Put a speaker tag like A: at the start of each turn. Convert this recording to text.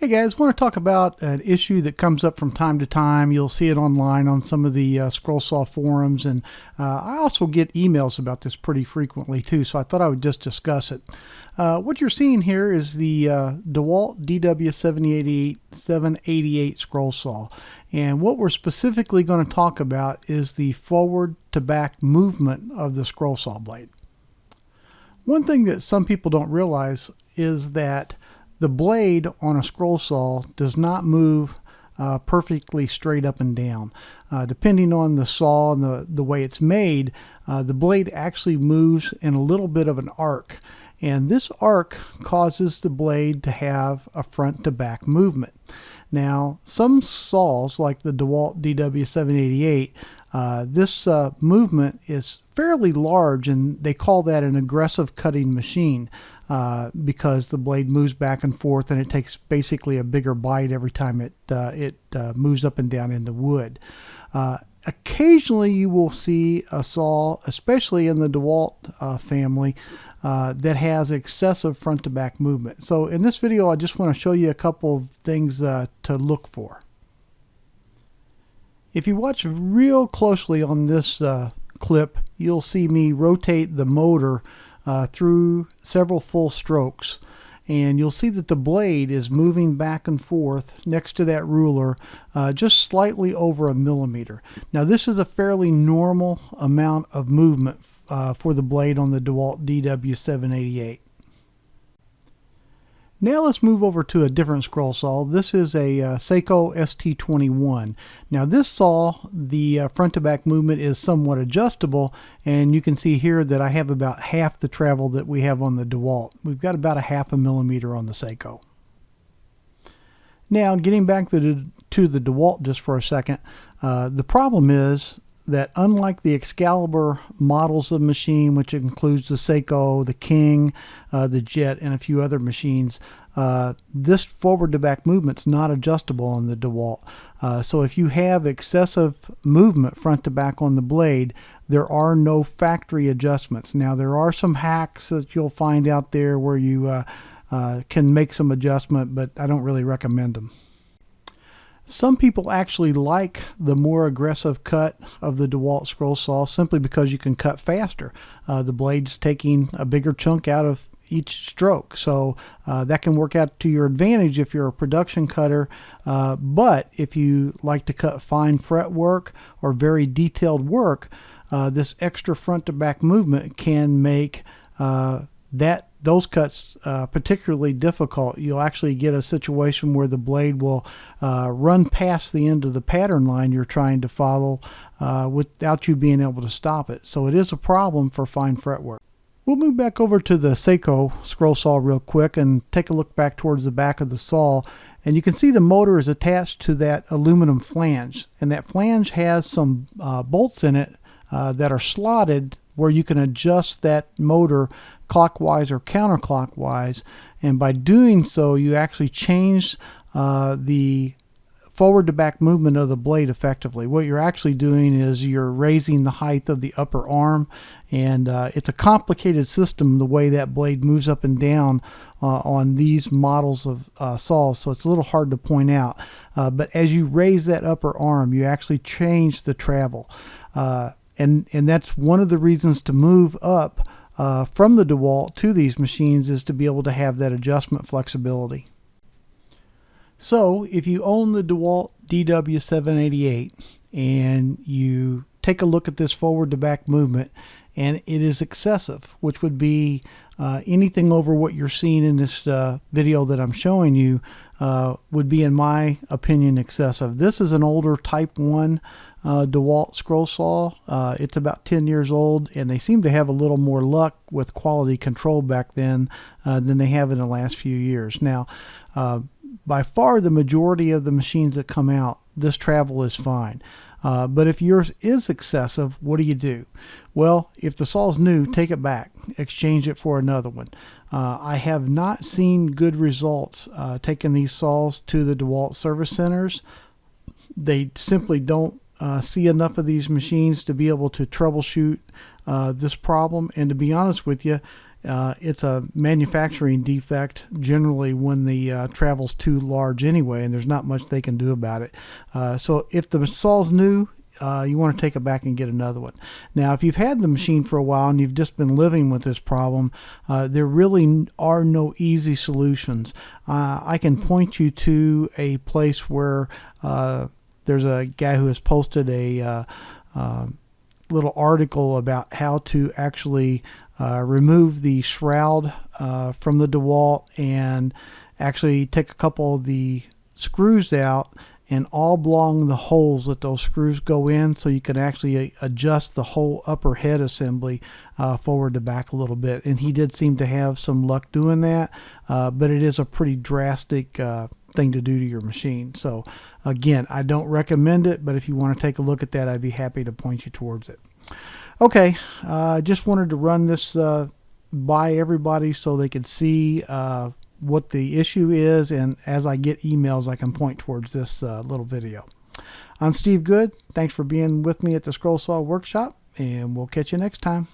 A: Hey guys, want to talk about an issue that comes up from time to time. You'll see it online on some of the scroll saw forums, and I also get emails about this pretty frequently too, so I thought I would just discuss it. What you're seeing here is the DeWalt DW788 scroll saw, and what we're specifically going to talk about is the forward to back movement of the scroll saw blade. One thing that some people don't realize is that the blade on a scroll saw does not move perfectly straight up and down. Depending on the saw and the way it's made, the blade actually moves in a little bit of an arc. And this arc causes the blade to have a front to back movement. Now, some saws like the DeWalt DW788, this movement is fairly large, and they call that an aggressive cutting machine because the blade moves back and forth, and it takes basically a bigger bite every time it moves up and down into wood. Occasionally you will see a saw, especially in the DeWalt family, that has excessive front to back movement. So in this video I just want to show you a couple of things to look for. If you watch real closely on this clip, you'll see me rotate the motor through several full strokes, and you'll see that the blade is moving back and forth next to that ruler just slightly over a millimeter. Now this is a fairly normal amount of movement for the blade on the DeWalt DW788. Now let's move over to a different scroll saw. This is a Seiko ST21. Now this saw, the front to back movement is somewhat adjustable, and you can see here that I have about half the travel that we have on the DeWalt. We've got about a half a millimeter on the Seiko. Now getting back to the DeWalt just for a second, the problem is that unlike the Excalibur models of machine, which includes the Seiko, the King, the Jet, and a few other machines, this forward to back movement's not adjustable on the DeWalt. So if you have excessive movement front to back on the blade, there are no factory adjustments. Now there are some hacks that you'll find out there where you can make some adjustment, but I don't really recommend them. Some people actually like the more aggressive cut of the DeWalt scroll saw simply because you can cut faster. The blade's taking a bigger chunk out of each stroke, so that can work out to your advantage if you're a production cutter, but if you like to cut fine fretwork or very detailed work, this extra front to back movement can make those cuts particularly difficult. You'll actually get a situation where the blade will run past the end of the pattern line you're trying to follow without you being able to stop it. So it is a problem for fine fretwork. We'll move back over to the Seiko scroll saw real quick and take a look back towards the back of the saw, and you can see the motor is attached to that aluminum flange, and that flange has some bolts in it that are slotted where you can adjust that motor clockwise or counterclockwise, and by doing so you actually change the forward to back movement of the blade effectively. What you're actually doing is you're raising the height of the upper arm, and it's a complicated system the way that blade moves up and down on these models of saws, so it's a little hard to point out, but as you raise that upper arm you actually change the travel, and that's one of the reasons to move up from the DeWalt to these machines, is to be able to have that adjustment flexibility. So if you own the DeWalt DW788 and you take a look at this forward to back movement and it is excessive, which would be anything over what you're seeing in this video that I'm showing you, would be, in my opinion, excessive. This is an older Type 1 DeWalt scroll saw. It's about 10 years old, and they seem to have a little more luck with quality control back then than they have in the last few years. Now, by far the majority of the machines that come out, this travel is fine. But if yours is excessive, what do you do? Well, if the saw's new, take it back, exchange it for another one. I have not seen good results taking these saws to the DeWalt service centers. They simply don't see enough of these machines to be able to troubleshoot this problem, and to be honest with you, It's a manufacturing defect generally when the travel's too large anyway, and there's not much they can do about it. So if the saw's new, you want to take it back and get another one. Now, if you've had the machine for a while and you've just been living with this problem, there really are no easy solutions. I can point you to a place where there's a guy who has posted a little article about how to actually remove the shroud from the DeWalt and actually take a couple of the screws out and oblong the holes that those screws go in, so you can actually adjust the whole upper head assembly forward to back a little bit. And he did seem to have some luck doing that, but it is a pretty drastic thing to do to your machine. So again, I don't recommend it, but if you want to take a look at that, I'd be happy to point you towards it. Okay, just wanted to run this by everybody so they could see what the issue is, and as I get emails I can point towards this little video. I'm Steve Good. Thanks for being with me at the Scroll Saw Workshop, and we'll catch you next time.